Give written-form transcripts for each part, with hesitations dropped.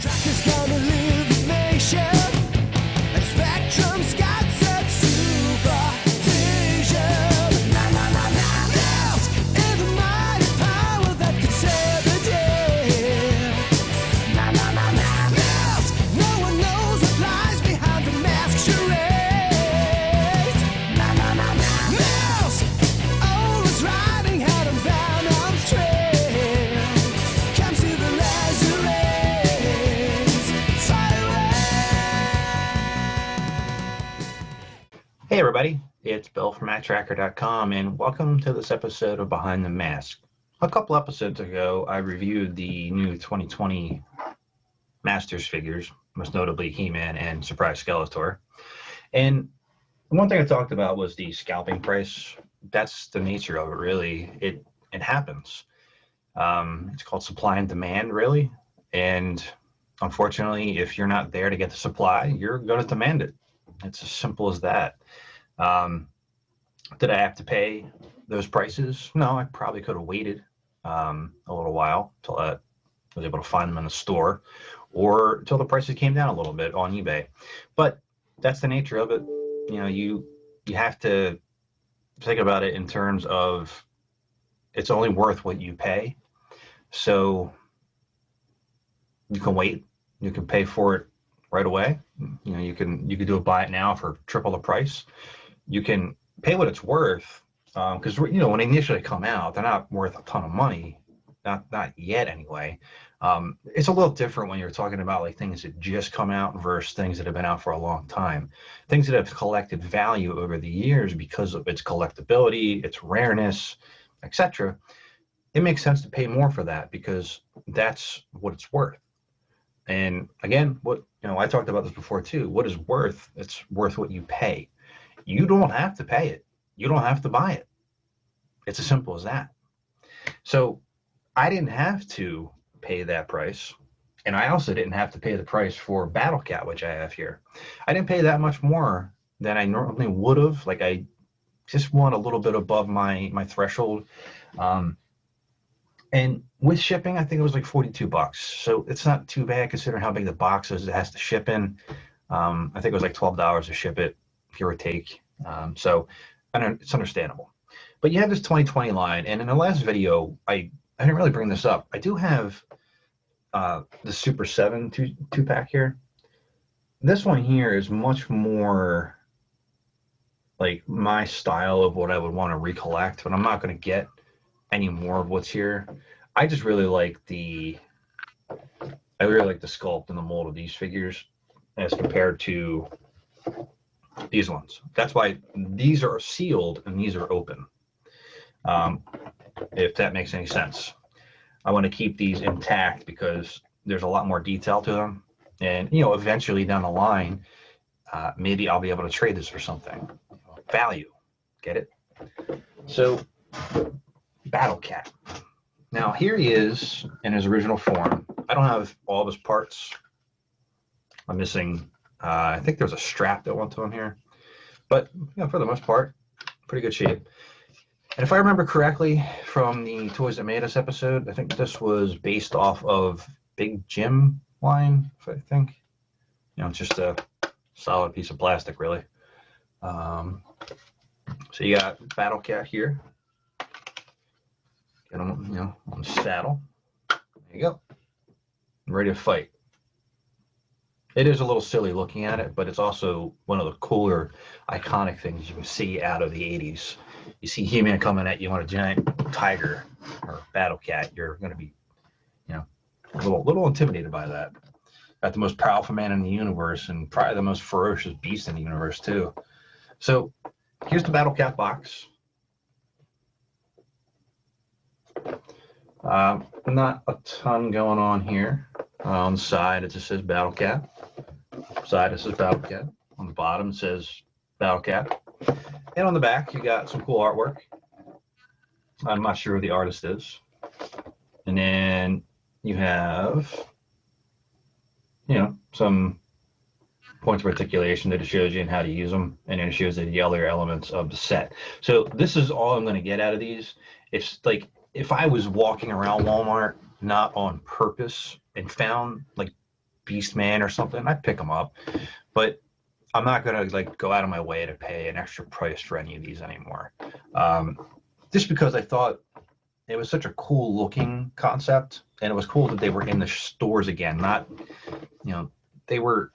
Matt-Trakker's gonna leave the nation, and Spectrum's got such supervision. Mouse is a mighty power that could save the day. Mouse, no one knows what lies behind the mask charade. Mouse, always riding out on Venom's trail. Comes to the laser rays, fire away. Hey everybody, it's Bill from Matt-Trakker.com and welcome to this episode of Behind the Mask. A couple episodes ago, I reviewed the new 2020 Masters figures, most notably He-Man and Surprise Skeletor. And one thing I talked about was the scalping price. That's the nature of it, really. It happens. It's called supply and demand, really. And unfortunately, if you're not there to get the supply, you're going to demand it. It's as simple as that. Did I have to pay those prices? No, I probably could have waited a little while till I was able to find them in the store, or till the prices came down a little bit on eBay. But that's the nature of it. You know, you have to think about it in terms of it's only worth what you pay. So you can wait. You can pay for it right away. You know, you can do a buy it now for triple the price. You can pay what it's worth, because you know, when they initially come out, they're not worth a ton of money, not yet anyway. It's a little different when you're talking about like things that just come out versus things that have been out for a long time, things that have collected value over the years because of its collectability, its rareness, etc. It makes sense to pay more for that because that's what it's worth. And again, I talked about this before too. What is worth? It's worth what you pay. You don't have to pay it. You don't have to buy it. It's as simple as that. So I didn't have to pay that price. And I also didn't have to pay the price for Batlecat, which I have here. I didn't pay that much more than I normally would have. Like, I just went a little bit above my threshold. And with shipping, I think it was like $42. So it's not too bad considering how big the box is it has to ship in. I think it was like $12 to ship it, give or take. So it's understandable. But you have this 2020 line, and in the last video, I didn't really bring this up. I do have the Super 7 two-pack here. This one here is much more like my style of what I would want to recollect, but I'm not going to get any more of what's here. I just really like the sculpt and the mold of these figures as compared to these ones. That's why these are sealed and these are open. If that makes any sense. I want to keep these intact because there's a lot more detail to them. And, you know, eventually down the line, maybe I'll be able to trade this for something. Value. Get it? So, Batlecat. Now, here he is in his original form. I don't have all of his parts. I'm missing, I think there's a strap that went to him here. But, you know, for the most part, pretty good shape. And if I remember correctly from the Toys That Made Us episode, I think this was based off of Big Jim line, I think. You know, it's just a solid piece of plastic, really. So you got Batlecat here. Get him, you know, on the saddle. There you go. I'm ready to fight. It is a little silly looking at it, but it's also one of the cooler, iconic things you can see out of the 80s. You see He-Man coming at you on a giant tiger or Batlecat, you're going to be, you know, a little intimidated by that. Got the most powerful man in the universe and probably the most ferocious beast in the universe, too. So here's the Batlecat box. Not a ton going on here. On the side, it just says Batlecat. Side, it says Batlecat. On the bottom, it says Batlecat. And on the back, you got some cool artwork. I'm not sure who the artist is. And then you have, you know, some points of articulation that it shows you and how to use them. And then it shows you the other elements of the set. So this is all I'm going to get out of these. It's like, if I was walking around Walmart, not on purpose, and found like Beastman or something, I'd pick them up. But I'm not gonna like go out of my way to pay an extra price for any of these anymore. Just because I thought it was such a cool looking concept, and it was cool that they were in the stores again. Not, they were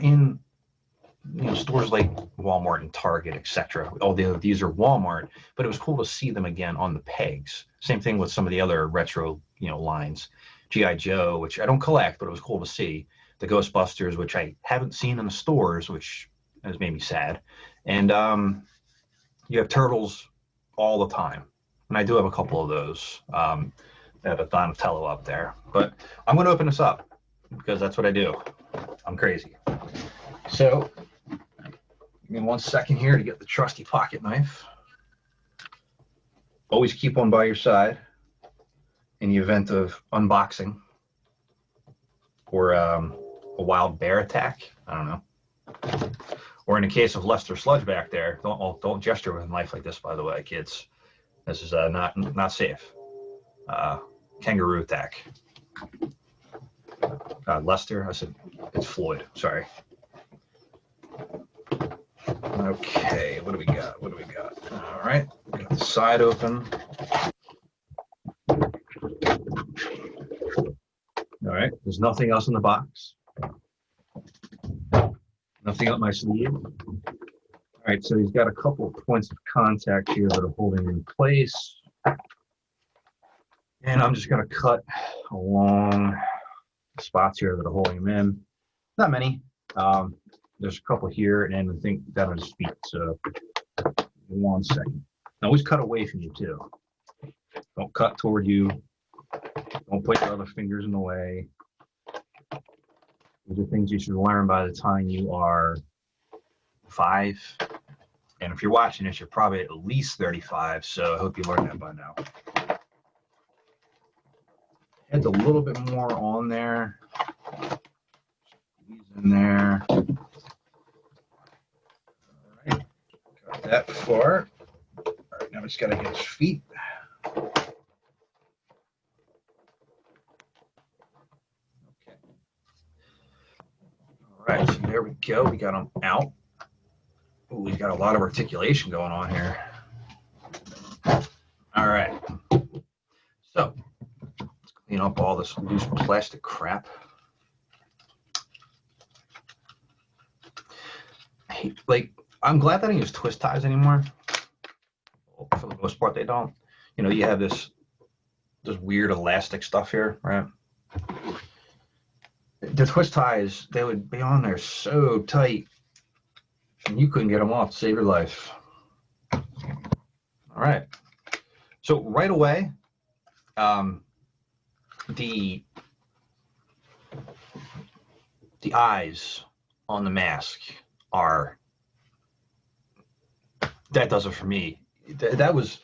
in stores like Walmart and Target, etc. Although these are Walmart, but it was cool to see them again on the pegs. Same thing with some of the other retro lines. G.I. Joe, which I don't collect, but it was cool to see. The Ghostbusters, which I haven't seen in the stores, which has made me sad. And you have Turtles all the time. And I do have a couple of those. I have a Donatello up there. But I'm going to open this up because that's what I do. I'm crazy. So, give me 1 second here to get the trusty pocket knife. Always keep one by your side in the event of unboxing or a wild bear attack. I don't know. Or in the case of Lester Sludge back there, don't gesture with a knife like this, by the way, kids. This is not safe. Kangaroo attack. Lester, I said it's Floyd. Sorry. Okay, what do we got? All right, got the side open. All right, there's nothing else in the box. Nothing up my sleeve. All right, so he's got a couple of points of contact here that are holding in place. And I'm just going to cut along the spots here that are holding him in. Not many. There's a couple here, and I think down on his feet. So, 1 second. Now, always cut away from you, too. Don't cut toward you. Don't put your other fingers in the way. These are things you should learn by the time you are 5. And if you're watching this, you're probably at least 35. So I hope you learned that by now. Head's a little bit more on there. Squeeze in there. All right. Got that far. All right, now we just got to get his feet. All right, so there we go. We got him out. Ooh, we've got a lot of articulation going on here. All right. So, let's clean up all this loose plastic crap. I'm glad that I don't use twist ties anymore. For the most part, they don't. You have this weird elastic stuff here, right? The twist ties, they would be on there so tight, and you couldn't get them off to save your life. All right. So right away, the eyes on the mask that does it for me. That was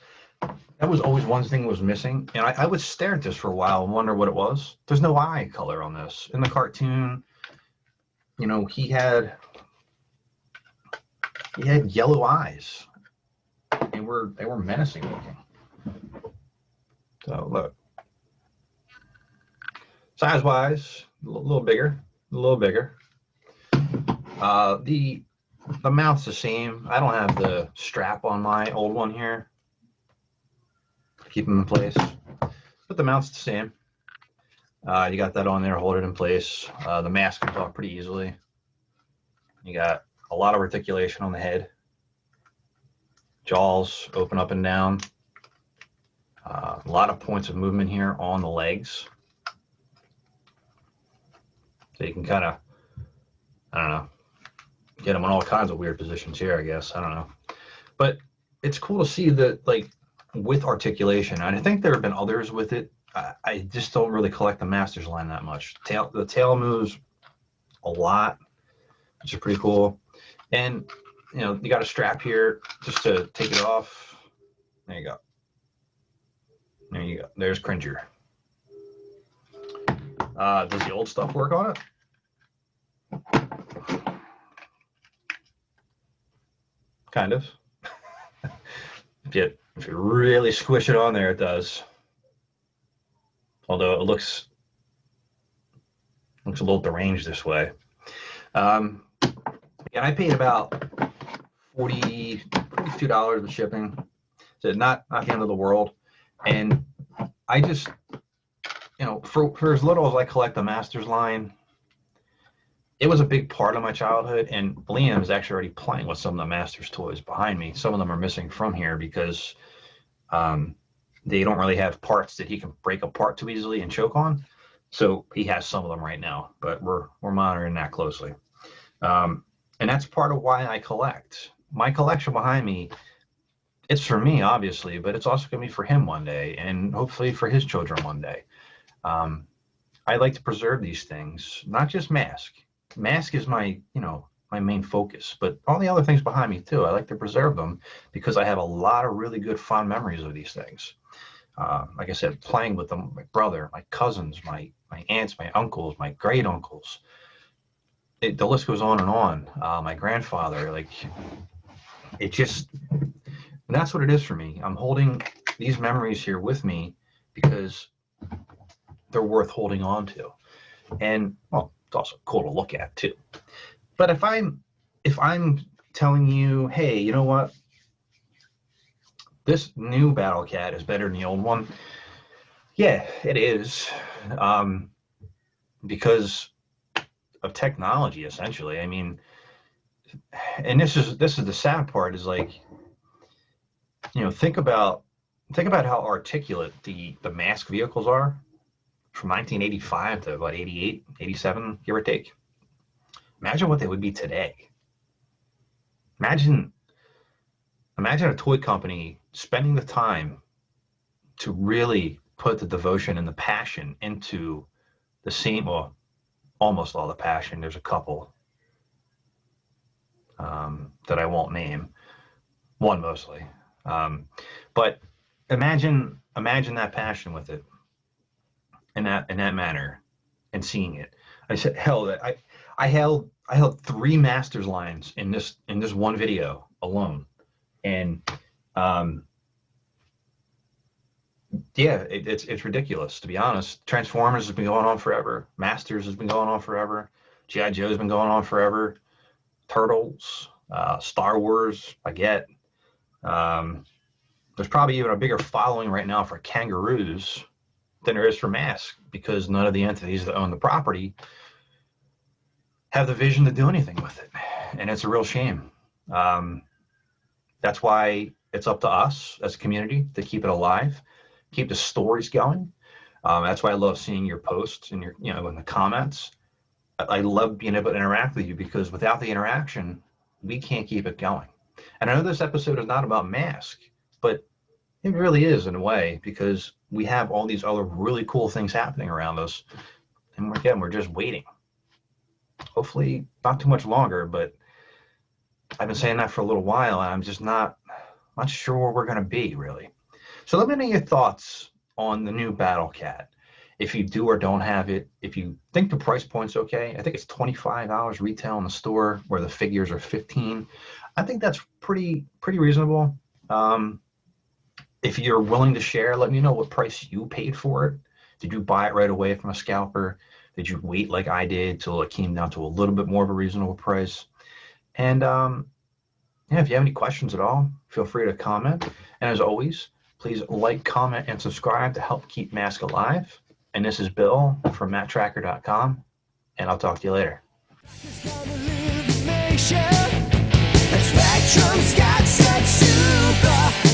always one thing that was missing, and I would stare at this for a while and wonder what it was. There's no eye color on this. In the cartoon, he had yellow eyes. They were menacing looking. So look, size-wise, a little bigger. The mouth's the same. I don't have the strap on my old one here. Keep them in place, but the mount's the same. You got that on there, hold it in place. The mask comes off pretty easily. You got a lot of articulation on the head. Jaws open up and down. A lot of points of movement here on the legs. So you can kind of, I don't know, get them in all kinds of weird positions here, I guess. I don't know. But it's cool to see that, with articulation, and I think there have been others with it. I just don't really collect the Masters line that much. The tail moves a lot, which is pretty cool. And, you got a strap here just to take it off. There you go. There's Cringer. Does the old stuff work on it? Kind of. If you really squish it on there, it does. Although it looks looks a little deranged this way. And I paid about $42 with shipping. So not the end of the world. And I just, for as little as I collect the Masters line, it was a big part of my childhood. And Liam is actually already playing with some of the Masters toys behind me. Some of them are missing from here because they don't really have parts that he can break apart too easily and choke on. So he has some of them right now, but we're monitoring that closely. And that's part of why I collect. My collection behind me, it's for me, obviously, but it's also going to be for him one day and hopefully for his children one day. I like to preserve these things, not just Mask. Mask is my main focus, but all the other things behind me too. I like to preserve them because I have a lot of really good fond memories of these things. Like I said, playing with them, my brother, my cousins, my aunts, my uncles, my great uncles. The list goes on and on. My grandfather, and that's what it is for me. I'm holding these memories here with me because they're worth holding on to. And well, it's also cool to look at too. But if I'm telling you, hey, you know what? This new Battlecat is better than the old one. Yeah, it is. Because of technology, essentially. I mean, and this is the sad part is think about how articulate the Mask vehicles are from 1985 to about 88, 87, give or take. Imagine what they would be today. Imagine a toy company spending the time to really put the devotion and the passion into the scene. Well, almost all the passion. There's a couple that I won't name. One mostly. But imagine that passion with it in that manner and seeing it. I said, hell, I held 3 Masters lines in this one video alone. And it's ridiculous, to be honest. Transformers has been going on forever. Masters has been going on forever. G.I. Joe's been going on forever. Turtles, Star Wars, I get. There's probably even a bigger following right now for kangaroos than there is for Mask because none of the entities that own the property have the vision to do anything with it. And it's a real shame. That's why it's up to us as a community to keep it alive, keep the stories going. That's why I love seeing your posts and your, in the comments. I love being able to interact with you because without the interaction, we can't keep it going. And I know this episode is not about Mask, but it really is in a way because we have all these other really cool things happening around us. And again, we're just waiting. Hopefully not too much longer, but I've been saying that for a little while and I'm just not sure where we're going to be really. So let me know your thoughts on the new Battlecat. If you do or don't have it, if you think the price point's okay, I think it's $25 retail in the store where the figures are $15. I think that's pretty reasonable. If you're willing to share, let me know what price you paid for it. Did you buy it right away from a scalper? Did you wait like I did till it came down to a little bit more of a reasonable price? And if you have any questions at all, feel free to comment. And as always, please like, comment, and subscribe to help keep Mask alive. And this is Bill from Matt-Trakker.com, and I'll talk to you later. Spectrum's got such super